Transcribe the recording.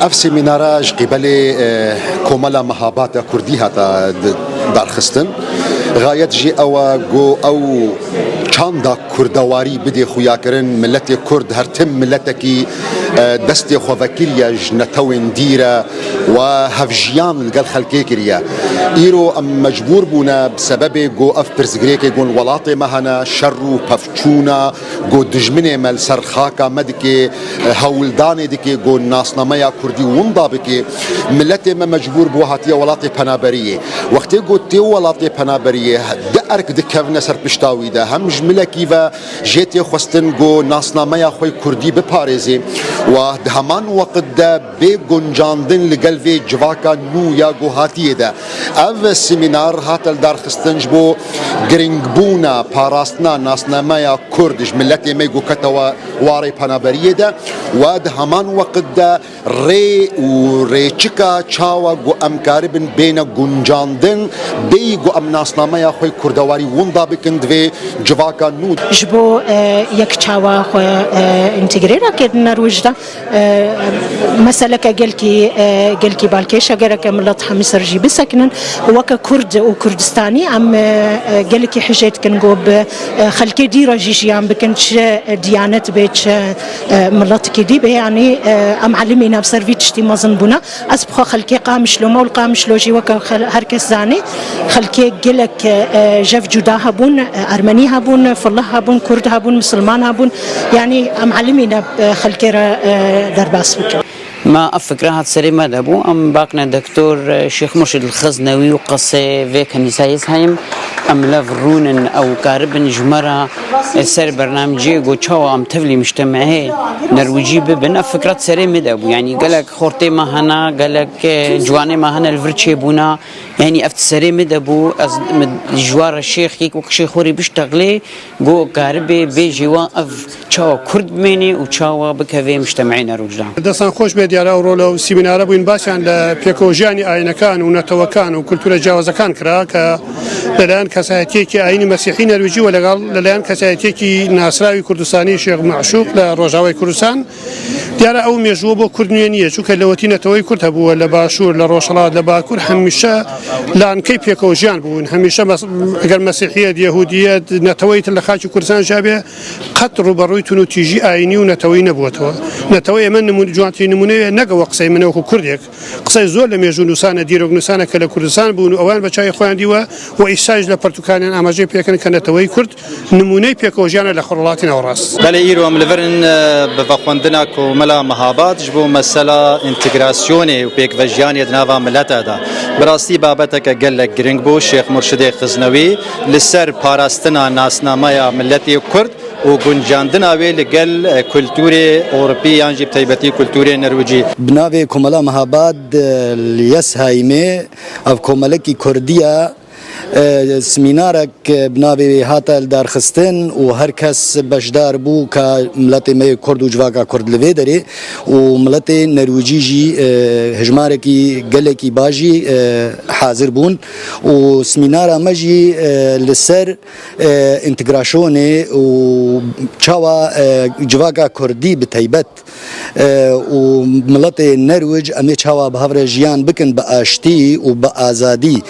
اف سيميناراج قبل كومالا مهابات كردي هتا دارخستن غايت جي او چاندا كردواري بدي خويا كرن ملتي كرد هرتم ملتكي دستي خوفكيريا جنتوين ديرا وهفجيان لقال خلقي كريا ايرو ام مجبور بونا بسبب جو اف برزغريكي جو الولاطي مهنا شرو بفچونا جو دجمني مل سرخاكا مدكي هولداني دكي جو ناسناميا كردي ومضابكي ملتي ما مجبور بوهاتيا ولاطي بنابريه وقتي جو تي ولاطي بنابريه دارك دكفنا سر بشتاوي ده هم جملكي و جيتي خستن جو ناسناميا خوي كردي بباريزي وهمان وقت ده بگنجاندن لقلبي جواكا نو يا جو هاتيه ده اف سيمينار هاتل دارخستن جبو گرنگبونا پاراستنا ناسناميا كردش ملتي ميگو كتوا واري پنابريه ده وهمان وقت ده ري و ريچكا چاوا جو امكاربن بين گنجاندن بي جو ام ناسناميا خوي كردواري وندا بكند و جواكا نو جبو يك چاوا خو انتجريرا كدنا روجدا مسألة قالكي بالكيش أجرك ملت حمصر جي بسكنن وك كرد وكردستاني أم قالكي حجيت كنجوب خلكي ديرا جيجيان بكنش ديانات بيتش ملت كدي به يعني أم علمينا بسرفيتش تي مازن بنا أسبخ خلكي قامش لو مول قامش لو جي وك هركس زاني خلكي قالك جف جدا هبون أرمني هبون فالله هبون كرد هبون مسلمان هبون يعني أم علمينا خلكي درباس بك ما أفكر هاد سري ما دابو أم باقنا دكتور شيخ مرشد الخزنوي وقصة في كنيسة هايم أم لافرونن أو كاربن جمرة سر برنامجي جو تشاو أم تفلي مجتمعي نرويجي ببن أفكرات سري ما دابو يعني قالك خورتي ما هنا قالك جواني ما هنا الفرتشي بونا يعني أفت سري ما دابو جوار الشيخ يك وكشيخ خوري بيشتغلي جو كاربي بيجي واقف تشاو كرد مني وتشاو بكافي مجتمعي نروجدا دستان خوش بديارا ورولو سيمينارا بوين باشان لبيكوجاني آينكان ونتوكان وكولتورا جاوزكان كرا للان كسايتيكي آين مسيحي نرويجي وللان كسايتيكي ناسراوي كردستاني شيخ معشوق لروجاوي كردستان دیارە ئەو مێژووە بۆ کورد نوێ نییە چونکە لەوەتی نەتەوەی کورد هەبووە لە باشوور لە ڕۆژهەڵات لە باکوور هەمیشە لانکەی پێکەوە ژیان بوون هەمیشە ئەگەر مەسیحیەت یەهودیەت نەتەوەیت لە خاکی کوردستان جابێ قەت ڕوبەڕووی تون و تیژی ئاینی و نەتەوەی نەبووەتەوە نەتەوەی ئەمە جوانترین نمونەیە نەگەوە قسەی منەوەکو کوردێک قسەی زۆر لە مێژوو نووسانە دیرۆک نووسانە کە لە کوردستان بوون و ئەوان بە چای خۆیان دیوە و ئیساژ لە پەرتوکانیان ئاماژەی پێکەن کە نەتەوەی کورد نمونەی پێکەوە ژیانە لە خۆرهەڵاتی ناوەڕاست بەڵێ ئیرۆ ئەم لەڤەرن بەخواندنا کۆمەلا مەهابات ji bo mesela integrasyonê û pêkvejiyanê di nava mileta da bi rastî babeteke gelek giring bû Şêx Murşidê Xiznewi li ser parastina nasnameya milletê Kurd û gunjandina wê li gel kulturê Ewropî yan jî taybetî kulturê Nerwîcî. Bi navê Komela Mehabad li Yes Hayîmê ev komelekî Kurdiya سمینارک بنابی هاتل دارخستن و هر کس بشدار بو که ملت می کرد و جواکا کرد لوی داره و ملت نرویجی جی هجماره کی گله کی باجی حاضر بون و سمینار مجی لسر انتگراسیون و چوا جواکا کردی به تایبت و ملت نرویج امی چوا به هفر جیان بکن به آشتی و به آزادی